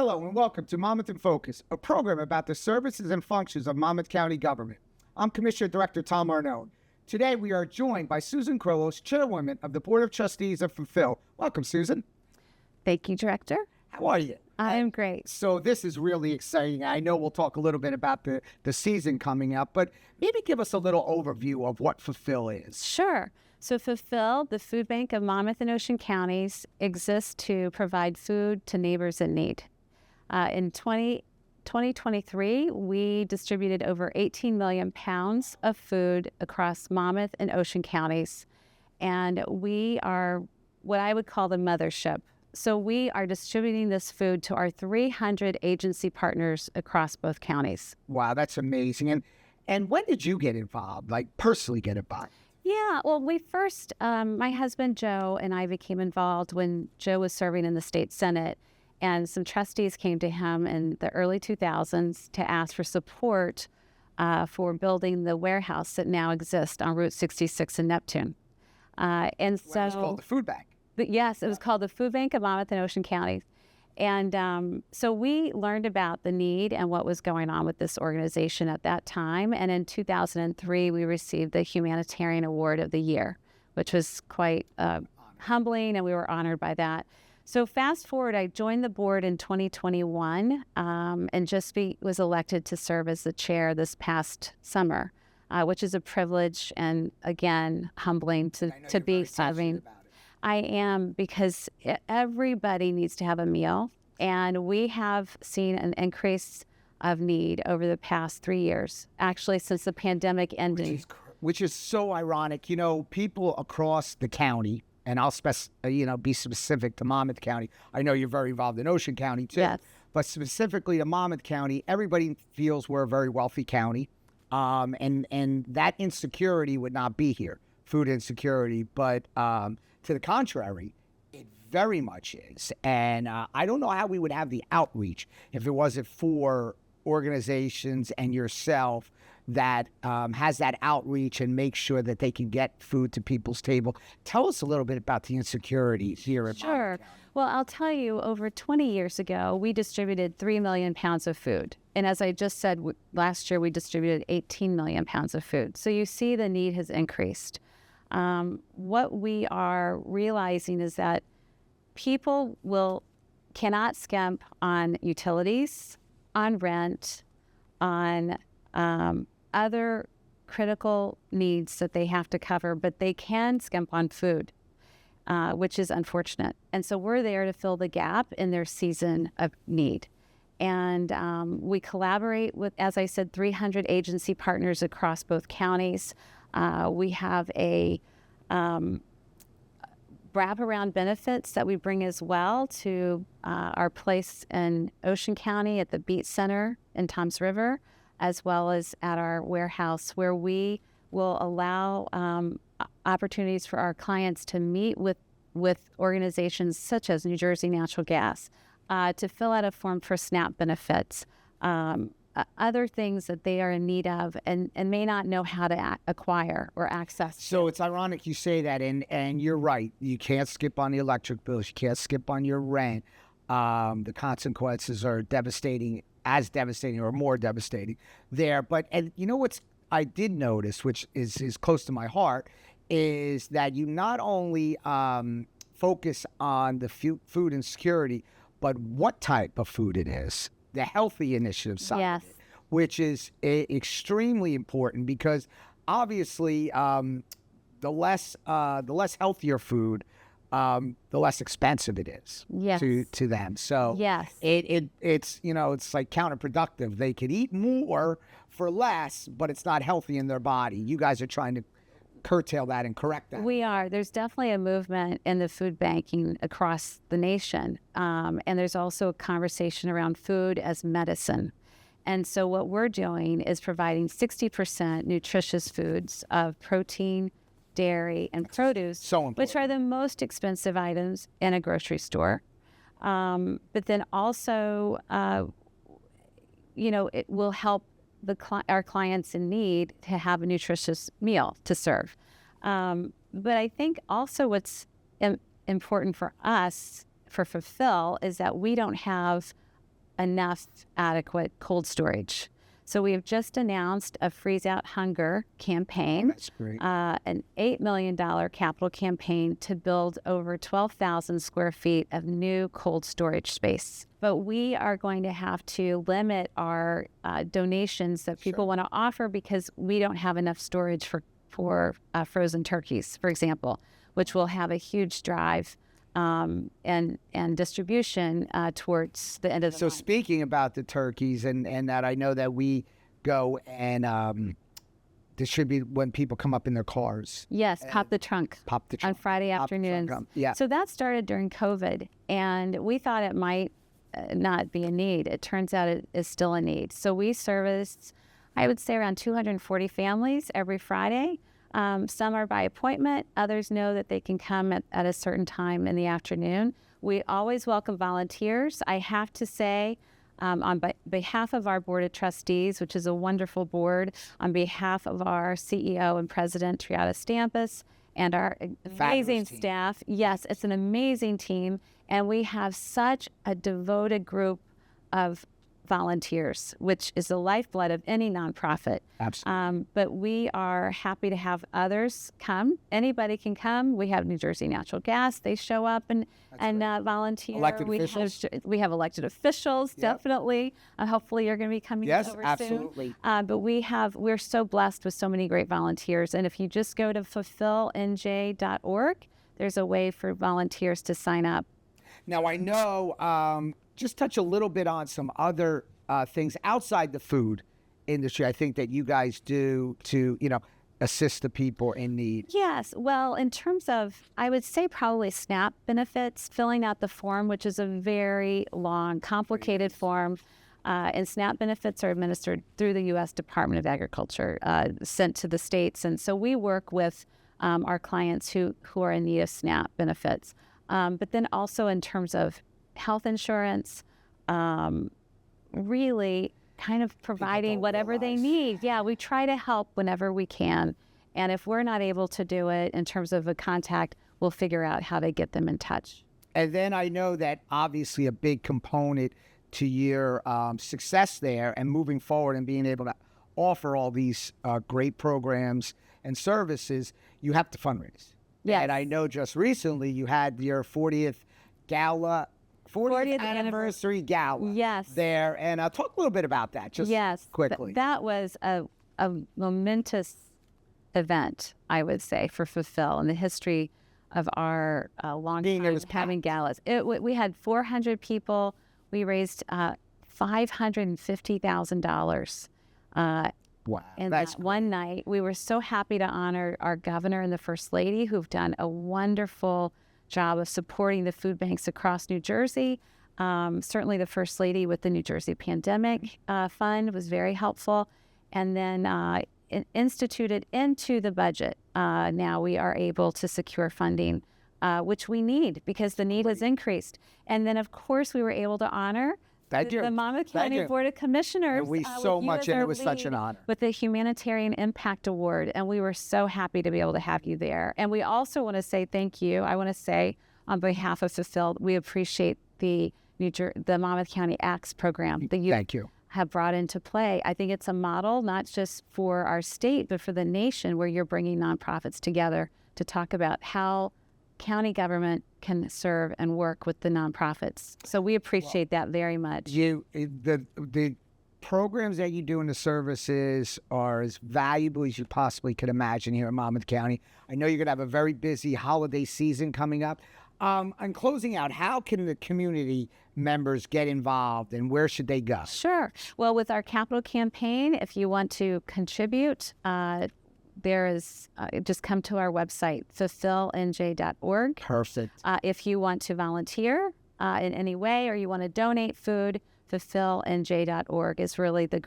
Hello and welcome to Monmouth in Focus, a program about the services and functions of Monmouth County government. I'm Commissioner Director Tom Arnone. Today we are joined by Susan Krillos, Chairwoman of the Board of Trustees of Fulfill. Welcome, Susan. Thank you, Director. How are you? I am great. So this is really exciting. I know we'll talk a little bit about the season coming up, but maybe give us a little overview of what Fulfill is. Sure. So Fulfill, the food bank of Monmouth and Ocean counties, exists to provide food to neighbors in need. In 2023, we distributed over 18 million pounds of food across Monmouth and Ocean counties. And we are what I would call the mothership. So we are distributing this food to our 300 agency partners across both counties. Wow, that's amazing. And when did you get involved, like personally get involved? Yeah, well, we first, my husband Joe and I became involved when Joe was serving in the state Senate, and some trustees came to him in the early 2000s to ask for support for building the warehouse that now exists on Route 66 in Neptune. And so Well, it's called the food bank. Yes, it was called the Food Bank of Monmouth and Ocean counties. And so we learned about the need and what was going on with this organization at that time. And in 2003, we received the Humanitarian Award of the Year, which was quite humbling, and we were honored by that. So fast forward, I joined the board in 2021 and was elected to serve as the chair this past summer, which is a privilege and, again, humbling to be serving. I am, because everybody needs to have a meal, and we have seen an increase of need over the past 3 years, actually since the pandemic ended. Which is so ironic. You know, people across the county, and I'll be specific to Monmouth County. I know you're very involved in Ocean County too, Yes. But specifically to Monmouth County, everybody feels we're a very wealthy county, and that insecurity would not be here, food insecurity, but to the contrary, it very much is. And I don't know how we would have the outreach if it wasn't for organizations and yourself that has that outreach and makes sure that they can get food to people's table. Tell us a little bit about the insecurities here in Sure. Monmouth County. Well, I'll tell you, over 20 years ago, we distributed 3 million pounds of food. And as I just said, last year we distributed 18 million pounds of food. So you see the need has increased. What we are realizing is that people cannot skimp on utilities, on rent, on other critical needs that they have to cover, but they can skimp on food, which is unfortunate. And so we're there to fill the gap in their season of need. And we collaborate with, as I said, 300 agency partners across both counties. We have a wraparound benefits that we bring as well to our place in Ocean County at the Beat Center in Toms River, as well as at our warehouse, where we will allow opportunities for our clients to meet with organizations such as New Jersey Natural Gas to fill out a form for SNAP benefits, other things that they are in need of and may not know how to acquire or access. So it's ironic you say that, and you're right. You can't skip on the electric bills. You can't skip on your rent. The consequences are devastating or more devastating there. But and you know what's I did notice, which is close to my heart, is that you not only focus on the food insecurity, but what type of food it is. The healthy initiative side, Yes. of it, which is extremely important because obviously the less healthier food, the less expensive it is Yes. to them. So Yes. it's it's like counterproductive. They could eat more for less, but it's not healthy in their body. You guys are trying to curtail that and correct that. We are. There's definitely a movement in the food banking across the nation. And there's also a conversation around food as medicine. And so what we're doing is providing 60% nutritious foods of protein, dairy, and produce, So important. which are the most expensive items in a grocery store. But then also, it will help our clients in need to have a nutritious meal to serve. But I think also what's important for us, for Fulfill, is that we don't have enough adequate cold storage. So we have just announced a Freeze Out Hunger campaign, That's great. an $8 million capital campaign to build over 12,000 square feet of new cold storage space. But we are going to have to limit our donations that people want to offer because we don't have enough storage for frozen turkeys, for example, which will have a huge drive and distribution towards the end of the So month. speaking about the turkeys and that, I know that we go and distribute when people come up in their cars. Yes, pop the trunk. Pop the On trunk. Friday Pop the trunk afternoons. up. Yeah. So that started during COVID, and we thought it might not be a need. It turns out it is still a need. So we service, I would say, around 240 families every Friday. Some are by appointment. Others know that they can come at a certain time in the afternoon. We always welcome volunteers. I have to say, on behalf of our Board of Trustees, which is a wonderful board, on behalf of our CEO and President, Triada Stampas, and our amazing team. staff. Yes, it's an amazing team. And we have such a devoted group of volunteers, which is the lifeblood of any nonprofit. Absolutely. But we are happy to have others come. Anybody can come. We have New Jersey Natural Gas. They show up and volunteer. Elected we officials? We have elected officials, Yep. definitely. Hopefully you're going to be coming Yes, over absolutely. soon. But we're so blessed with so many great volunteers. And if you just go to fulfillnj.org, there's a way for volunteers to sign up. Now, I know, just touch a little bit on some other things outside the food industry, I think that you guys do to, assist the people in need. Yes. Well, in terms of, I would say probably SNAP benefits, filling out the form, which is a very long, complicated form. And SNAP benefits are administered through the U.S. Department of Agriculture, sent to the states. And so we work with our clients who are in need of SNAP benefits. But then also in terms of health insurance, really kind of providing don't whatever they realize. need. Yeah, we try to help whenever we can. And if we're not able to do it in terms of a contact, we'll figure out how to get them in touch. And then I know that obviously a big component to your success there and moving forward and being able to offer all these great programs and services, you have to fundraise. Yes. And I know just recently you had your 40th gala, 40th anniversary gala. Yes. There. And talk a little bit about that, just Yes, quickly. that was a momentous event, I would say, for Fulfill in the history of our long Being there time was having galas. We had 400 people. We raised $550,000 Wow. in That's that one night. We were so happy to honor our governor and the First Lady, who've done a wonderful job of supporting the food banks across New Jersey. Certainly the First Lady with the New Jersey Pandemic Fund was very helpful. And then instituted into the budget, now we are able to secure funding, which we need because the need has increased. And then, of course, we were able to honor the Monmouth County Board of Commissioners. And we with so you much, as and our it was such an lead honor. with the Humanitarian Impact Award, and we were so happy to be able to have you there. And we also want to say thank you. I want to say on behalf of Fulfilled, we appreciate the Monmouth County Acts program that you Thank you. have brought into play. I think it's a model not just for our state, but for the nation, where you're bringing nonprofits together to talk about how county government can serve and work with the nonprofits. So we appreciate that very much. The programs that you do in the services are as valuable as you possibly could imagine here in Monmouth County. I know you're going to have a very busy holiday season coming up. On closing out, how can the community members get involved and where should they go? Sure. Well, with our capital campaign, if you want to contribute, there is just come to our website, fulfillnj.org. Perfect. If you want to volunteer in any way or you want to donate food, fulfillnj.org is really a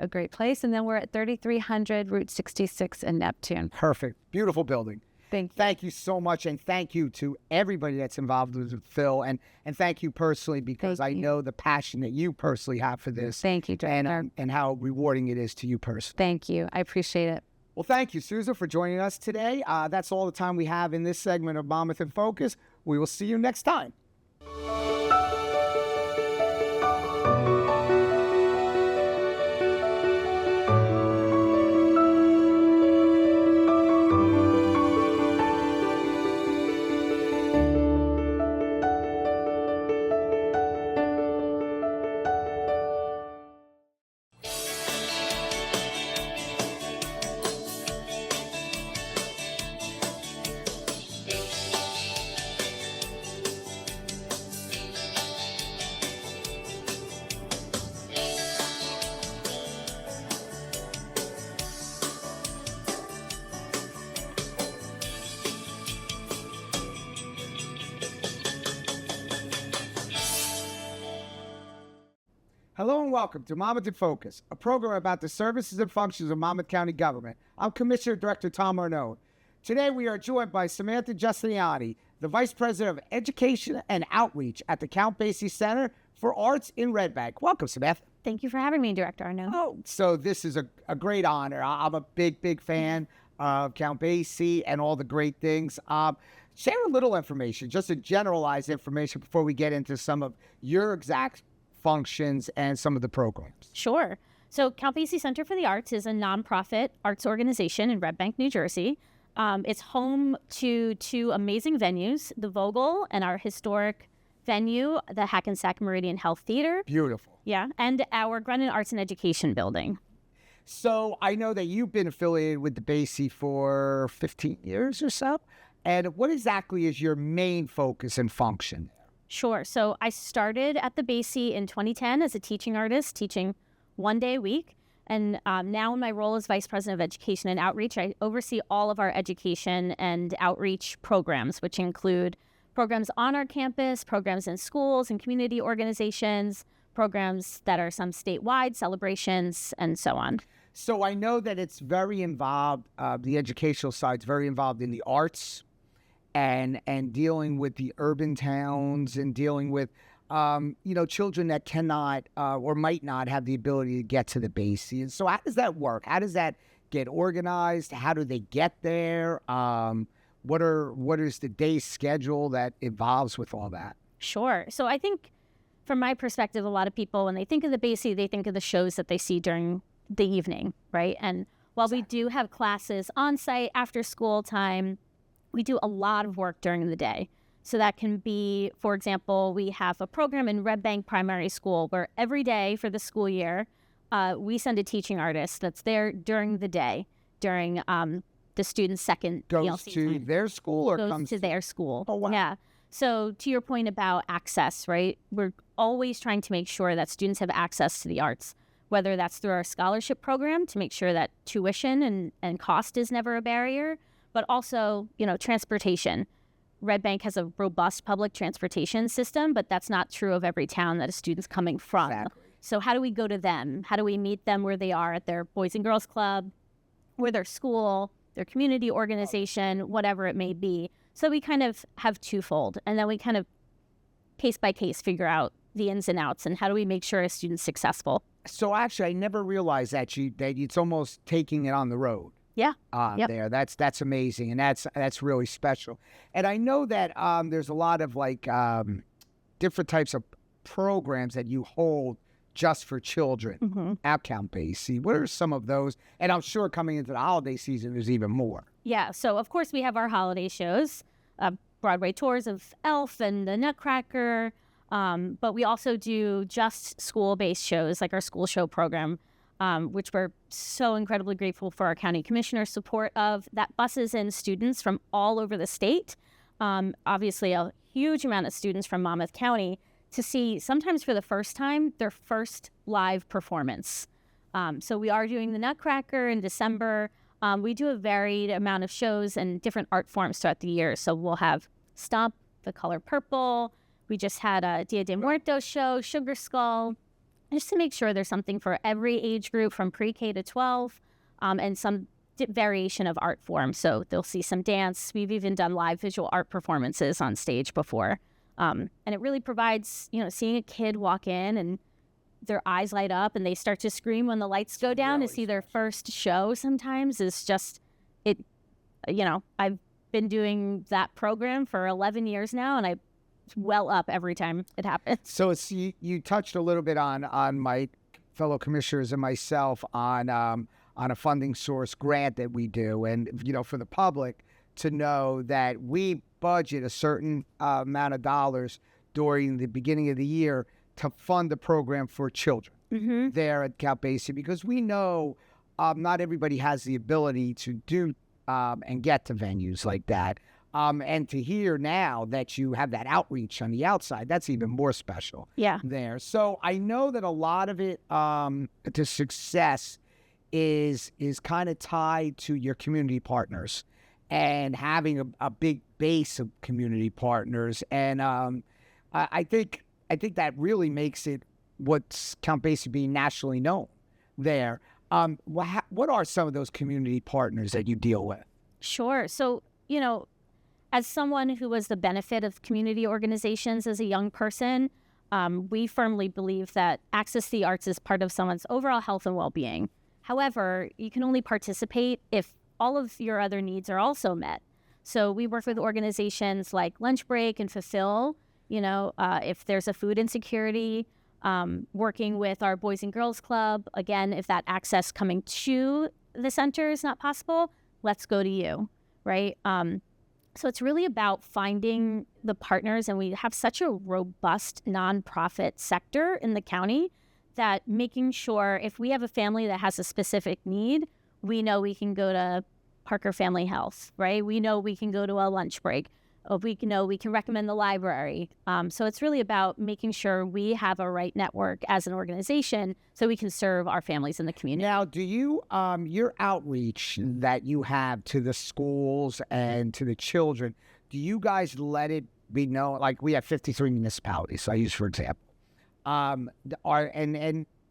great place. And then we're at 3300 Route 66 in Neptune. Perfect. Beautiful building. Thank you so much, and thank you to everybody that's involved with Phil, and thank you personally because I know the passion that you personally have for this. Thank you, Director. And how rewarding it is to you personally. Thank you. I appreciate it. Well, thank you, Susan, for joining us today. That's all the time we have in this segment of Monmouth in Focus. We will see you next time. Hello and welcome to Monmouth in Focus, a program about the services and functions of Monmouth County government. I'm Commissioner Director Tom Arnone. Today we are joined by Samantha Giustiniani, the Vice President of Education and Outreach at the Count Basie Center for Arts in Red Bank. Welcome, Samantha. Thank you for having me, Director Arnone. Oh, so this is a great honor. I'm a big fan of Count Basie and all the great things. Share a little information, just a generalized information before we get into some of your exact functions and some of the programs. Sure. So Count Basie Center for the Arts is a nonprofit arts organization in Red Bank, New Jersey. It's home to two amazing venues, the Vogel and our historic venue, the Hackensack Meridian Health Theater. Beautiful. Yeah, and our Grennan Arts and Education building. So I know that you've been affiliated with the Basie for 15 years or so. And what exactly is your main focus and function? Sure. So I started at the Basie in 2010 as a teaching artist, teaching 1 day a week. And now in my role as Vice President of Education and Outreach, I oversee all of our education and outreach programs, which include programs on our campus, programs in schools and community organizations, programs that are some statewide, celebrations, and so on. So I know that it's very involved, the educational side's very involved in the arts and dealing with the urban towns and dealing with, children that cannot or might not have the ability to get to the Basie. And so how does that work? How does that get organized? How do they get there? What is the day schedule that involves with all that? Sure. So I think from my perspective, a lot of people, when they think of the Basie, they think of the shows that they see during the evening, right? And while we do have classes on site after school time, we do a lot of work during the day. So that can be, for example, we have a program in Red Bank Primary School where every day for the school year, we send a teaching artist that's there during the day, during the student's second Goes ELC to time. their school or Goes comes to their school. Oh, wow. Yeah. So to your point about access, right? We're always trying to make sure that students have access to the arts, whether that's through our scholarship program to make sure that tuition and cost is never a barrier, but also, transportation. Red Bank has a robust public transportation system, but that's not true of every town that a student's coming from. Exactly. So how do we go to them? How do we meet them where they are at their Boys and Girls Club, or their school, their community organization, whatever it may be? So we kind of have twofold, and then we kind of case by case figure out the ins and outs and how do we make sure a student's successful. So actually, I never realized that it's almost taking it on the road. Yeah. Yep. There. That's amazing, and that's really special. And I know that there's a lot of different types of programs that you hold just for children at Count Basie. What are some of those? And I'm sure coming into the holiday season, there's even more. Yeah. So of course we have our holiday shows, Broadway tours of Elf and the Nutcracker, but we also do just school-based shows like our school show program, which we're so incredibly grateful for our county commissioner's support of. That buses in students from all over the state, obviously a huge amount of students from Monmouth County, to see sometimes for the first time their first live performance. So we are doing the Nutcracker in December. We do a varied amount of shows and different art forms throughout the year. So we'll have Stomp, The Color Purple. We just had a Dia de Muertos show, Sugar Skull, just to make sure there's something for every age group from pre-K to 12, and some variation of art form. So they'll see some dance. We've even done live visual art performances on stage before. And it really provides, seeing a kid walk in and their eyes light up and they start to scream when the lights go down to see their first show sometimes is just, I've been doing that program for 11 years now, and I well up every time it happens. So you touched a little bit on my fellow commissioners and myself on a funding source grant that we do, and for the public to know that we budget a certain amount of dollars during the beginning of the year to fund the program for children there at Count Basie, because we know not everybody has the ability to do and get to venues like that. And to hear now that you have that outreach on the outside, that's even more special. Yeah. There. So I know that a lot of it to success is kind of tied to your community partners and having a big base of community partners. And I think that really makes it what's Count Basie being nationally known there. What are some of those community partners that you deal with? Sure. So, as someone who was the benefit of community organizations as a young person, we firmly believe that access to the arts is part of someone's overall health and well-being. However, you can only participate if all of your other needs are also met. So we work with organizations like Lunch Break and Fulfill, if there's a food insecurity, working with our Boys and Girls Club. Again, if that access coming to the center is not possible, let's go to you, right? So it's really about finding the partners, and we have such a robust nonprofit sector in the county that making sure if we have a family that has a specific need, we know we can go to Parker Family Health, right? We know we can go to a Lunch Break. We know we can recommend the library. So it's really about making sure we have a right network as an organization so we can serve our families in the community. Now, do you, your outreach that you have to the schools and to the children, do you guys let it be known? Like we have 53 municipalities, so I use for example. And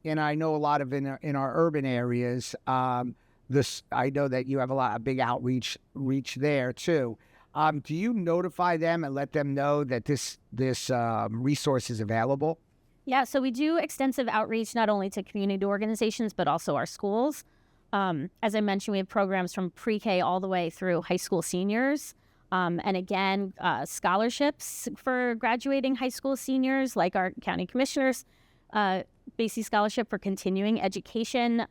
I know a lot of in our urban areas, I know that you have a big reach there too. Do you notify them and let them know that this resource is available? Yeah, so we do extensive outreach not only to community organizations, but also our schools. As I mentioned, we have programs from pre-K all the way through high school seniors. And again, scholarships for graduating high school seniors, like our county commissioners, Basie Scholarship for continuing education.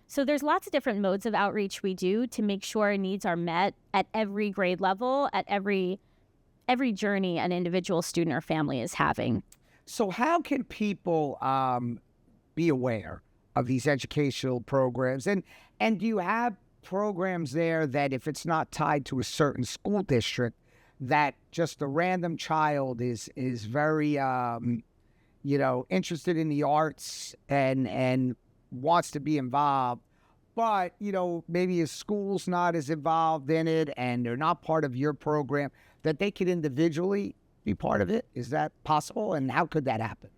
So there's lots of different modes of outreach we do to make sure needs are met at every grade level, at every journey an individual student or family is having. So how can people be aware of these educational programs? And do you have programs there that if it's not tied to a certain school district, that just a random child is very interested in the arts and wants to be involved, but maybe his school's not as involved in it and they're not part of your program, that they could individually be part of it? Is that possible? And how could that happen?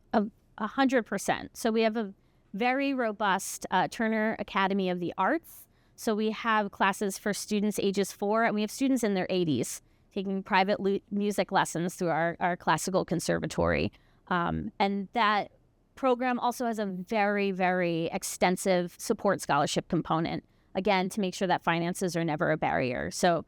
100%. So we have a very robust Turner Academy of the Arts. So we have classes for students ages 4, and we have students in their 80s taking private music lessons through our classical conservatory. And that program also has a very, very extensive support scholarship component, again, to make sure that finances are never a barrier. So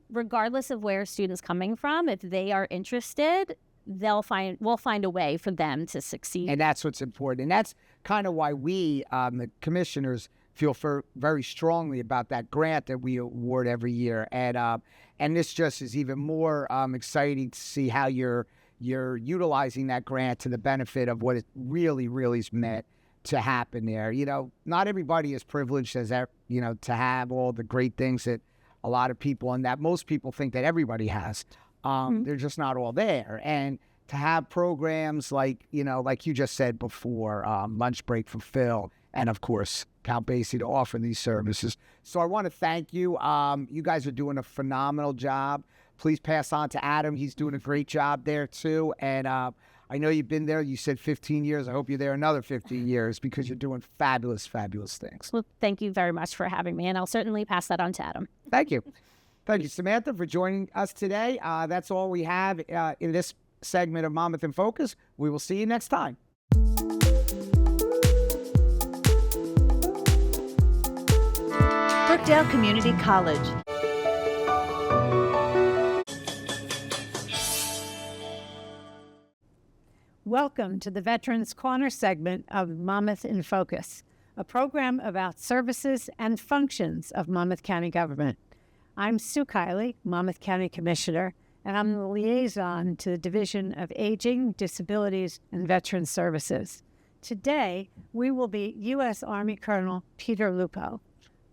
regardless of where a student's coming from, if they are interested, we'll find a way for them to succeed. And that's what's important. And that's kind of why we, the commissioners, feel very strongly about that grant that we award every year. And this just is even more exciting to see how you're utilizing that grant to the benefit of what it really, really is meant to happen there. Not everybody is privileged as, to have all the great things that a lot of people, and that most people think that everybody has. They're just not all there. And to have programs like you just said before, Lunch Break, Fulfill, and of course, Count Basie to offer these services. So I want to thank you. You guys are doing a phenomenal job. Please pass on to Adam. He's doing a great job there too. And I know you've been there. You said 15 years. I hope you're there another 15 years because you're doing fabulous, fabulous things. Well, thank you very much for having me, and I'll certainly pass that on to Adam. Thank you. Thank you, Samantha, for joining us today. That's all we have in this segment of Monmouth in Focus. We will see you next time. Brookdale Community College. Welcome to the Veterans Corner segment of Monmouth in Focus, a program about services and functions of Monmouth County government. I'm Sue Kiley, Monmouth County Commissioner, and I'm the liaison to the Division of Aging, Disabilities, and Veterans Services. Today, we will be U.S. Army Colonel Peter Lupo.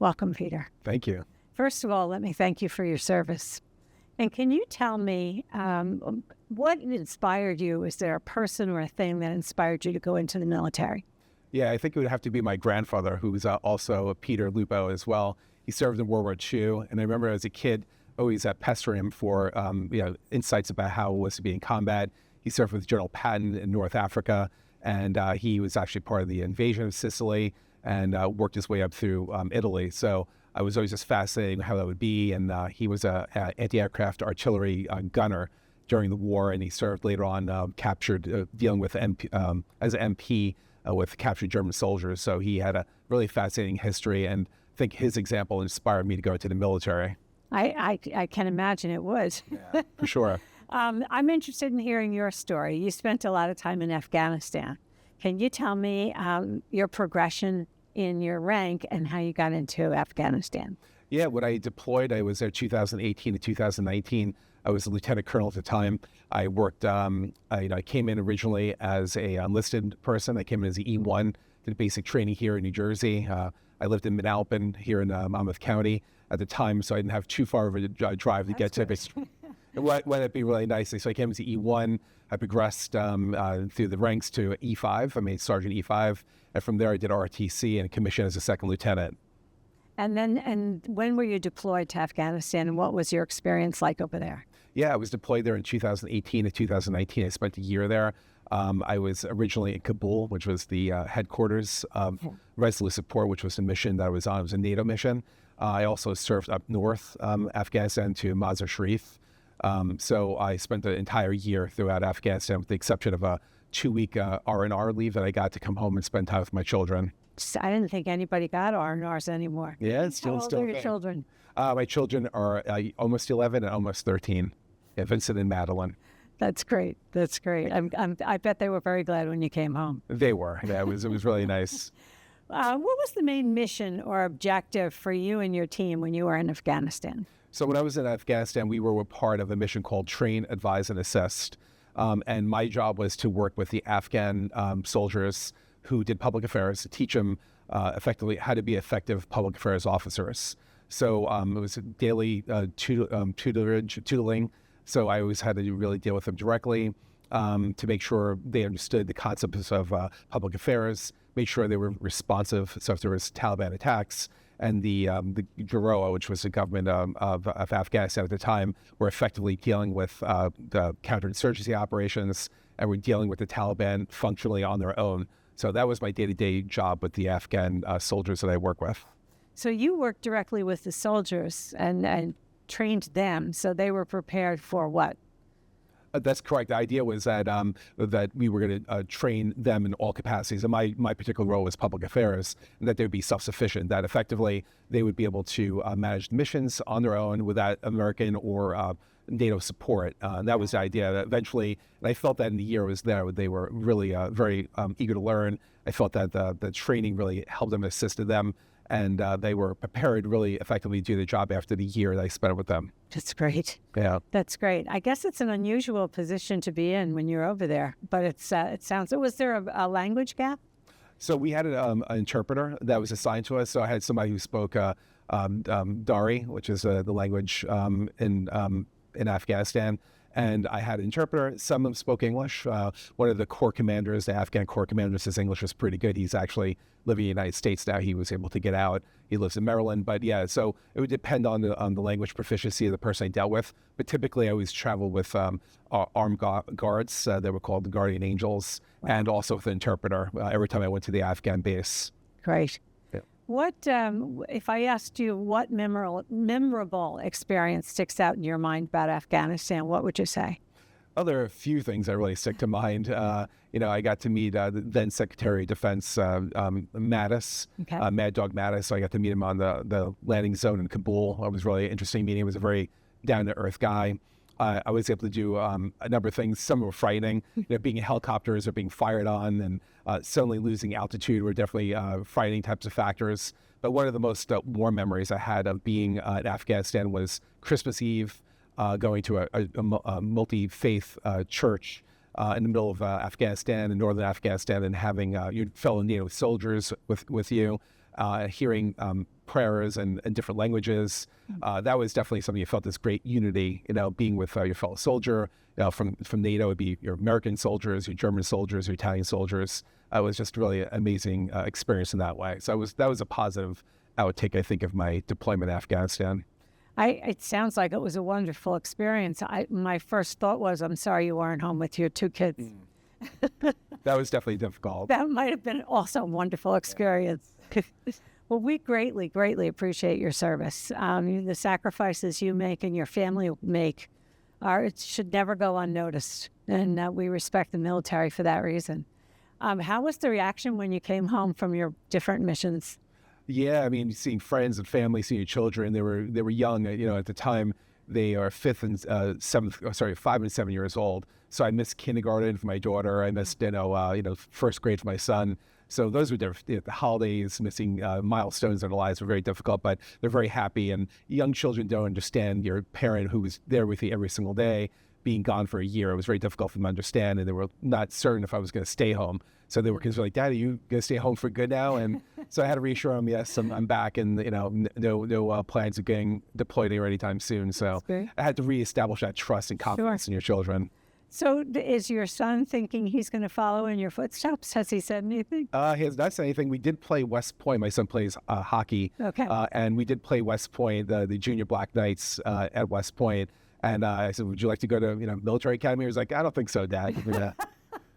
Welcome, Peter. Thank you. First of all, let me thank you for your service. And can you tell me what inspired you? Is there a person or a thing that inspired you to go into the military? Yeah, I think it would have to be my grandfather, who was also a Peter Lupo as well. He served in World War II, and I remember as a kid always pestering him for insights about how it was to be in combat. He served with General Patton in North Africa, and he was actually part of the invasion of Sicily and worked his way up through Italy. So I was always just fascinated how that would be. And he was a anti-aircraft artillery gunner during the war, and he served later on, captured, dealing with as an MP with captured German soldiers. So he had a really fascinating history, and I think his example inspired me to go into the military. I can imagine it would. Yeah, for sure. I'm interested in hearing your story. You spent a lot of time in Afghanistan. Can you tell me your progression in your rank and how you got into Afghanistan? Yeah, when I deployed, I was there 2018 to 2019. I was a lieutenant colonel at the time. I worked, I came in originally as a enlisted person. I came in as an E1, did basic training here in New Jersey. I lived in Manalapan here in Monmouth County at the time, so I didn't have too far of a drive to get to it. It wound up being really nicely. So I came as an E1. I progressed through the ranks to E5. I made Sergeant E5. And from there, I did RTC and commissioned as a second lieutenant. And when were you deployed to Afghanistan, and what was your experience like over there? Yeah, I was deployed there in 2018 to 2019. I spent a year there. I was originally in Kabul, which was the headquarters of Resolute Support, which was the mission that I was on. It was a NATO mission. I also served up north, Afghanistan, to Mazar Sharif. So I spent the entire year throughout Afghanistan, with the exception of a 2-week R&R leave that I got to come home and spend time with my children. I didn't think anybody got R&Rs anymore. Yeah, it's How old are your children? My children are almost 11 and almost 13. Yeah, Vincent and Madeline. That's great. That's great. I bet they were very glad when you came home. They were. Yeah, it was really nice. What was the main mission or objective for you and your team when you were in Afghanistan? So when I was in Afghanistan, we were part of a mission called Train, Advise, and Assist. And my job was to work with the Afghan soldiers who did public affairs to teach them effectively how to be effective public affairs officers. So it was daily tutoring. So I always had to really deal with them directly to make sure they understood the concepts of public affairs, make sure they were responsive. So if there was Taliban attacks, and the Garoa, which was the government of Afghanistan at the time, were effectively dealing with the counterinsurgency operations, and were dealing with the Taliban functionally on their own. So that was my day-to-day job with the Afghan soldiers that I work with. So you worked directly with the soldiers and trained them, so they were prepared for what? That's correct. The idea was that that we were going to train them in all capacities. And my particular role was public affairs, and that they would be self-sufficient, that effectively they would be able to manage missions on their own without American or NATO support. And that was the idea. That eventually, and I felt that in the year I was there, they were really very eager to learn. I felt that the training really helped them, assisted them, and they were prepared really effectively to do the job after the year that I spent with them. That's great. Yeah. That's great. I guess it's an unusual position to be in when you're over there, but it sounds, was there a language gap? So we had an interpreter that was assigned to us. So I had somebody who spoke Dari, which is the language in Afghanistan. And I had an interpreter. Some of them spoke English. One of the corps commanders, the Afghan corps commander, his English was pretty good. He's actually living in the United States now. He was able to get out. He lives in Maryland. But yeah, so it would depend on the language proficiency of the person I dealt with. But typically I always traveled with armed guards. They were called the Guardian Angels, and also with an interpreter every time I went to the Afghan base. Great. Yeah. What, if I asked you what memorable experience sticks out in your mind about Afghanistan, what would you say? Oh, there are a few things that really stick to mind. I got to meet the then Secretary of Defense, Mattis, Okay. Mad Dog Mattis. So I got to meet him on the landing zone in Kabul. It was really interesting meeting. He was a very down-to-earth guy. I was able to do a number of things. Some were frightening, being in helicopters or being fired on, and suddenly losing altitude were definitely frightening types of factors. But one of the most warm memories I had of being in Afghanistan was Christmas Eve, going to a multi-faith church in the middle of Afghanistan, in northern Afghanistan, and having your fellow NATO soldiers with you, hearing prayers in different languages. That was definitely something you felt this great unity, being with your fellow soldier. From NATO, it'd be your American soldiers, your German soldiers, your Italian soldiers. It was just really an amazing experience in that way. So that was a positive outtake, I think, of my deployment in Afghanistan. It sounds like it was a wonderful experience. My first thought was, I'm sorry you weren't home with your two kids. That was definitely difficult. That might have been also a wonderful experience. Well, we greatly, greatly appreciate your service. The sacrifices you make and your family make it should never go unnoticed. And we respect the military for that reason. How was the reaction when you came home from your different missions? Yeah, I mean, seeing friends and family, seeing your children, they were young. At the time, they are 5 and 7 years old. So I missed kindergarten for my daughter. I missed, first grade for my son. So those were the holidays, missing milestones in their lives were very difficult, but they're very happy. And young children don't understand your parent who was there with you every single day being gone for a year. It was very difficult for them to understand, and they were not certain if I was going to stay home. So they were like, "Dad, are you going to stay home for good now?" And so I had to reassure them, yes, I'm back, and no plans of getting deployed here anytime soon. So I had to reestablish that trust and confidence in your children. So is your son thinking he's going to follow in your footsteps? Has he said anything? He has not said anything. We did play West Point. My son plays hockey. Okay. And we did play West Point, the Junior Black Knights at West Point. And I said, "Would you like to go to military academy?" He was like, "I don't think so, Dad."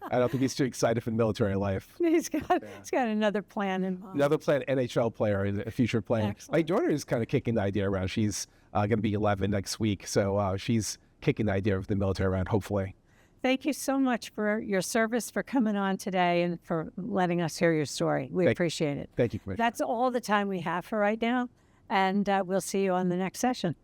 I don't think he's too excited for military life. He's got another plan in mind. Another plan, NHL player, a future player. Excellent. My daughter is kind of kicking the idea around. She's going to be 11 next week. So she's kicking the idea of the military around, hopefully. Thank you so much for your service, for coming on today, and for letting us hear your story. We appreciate it. Thank you, Commissioner. That's all the time we have for right now, and we'll see you on the next session.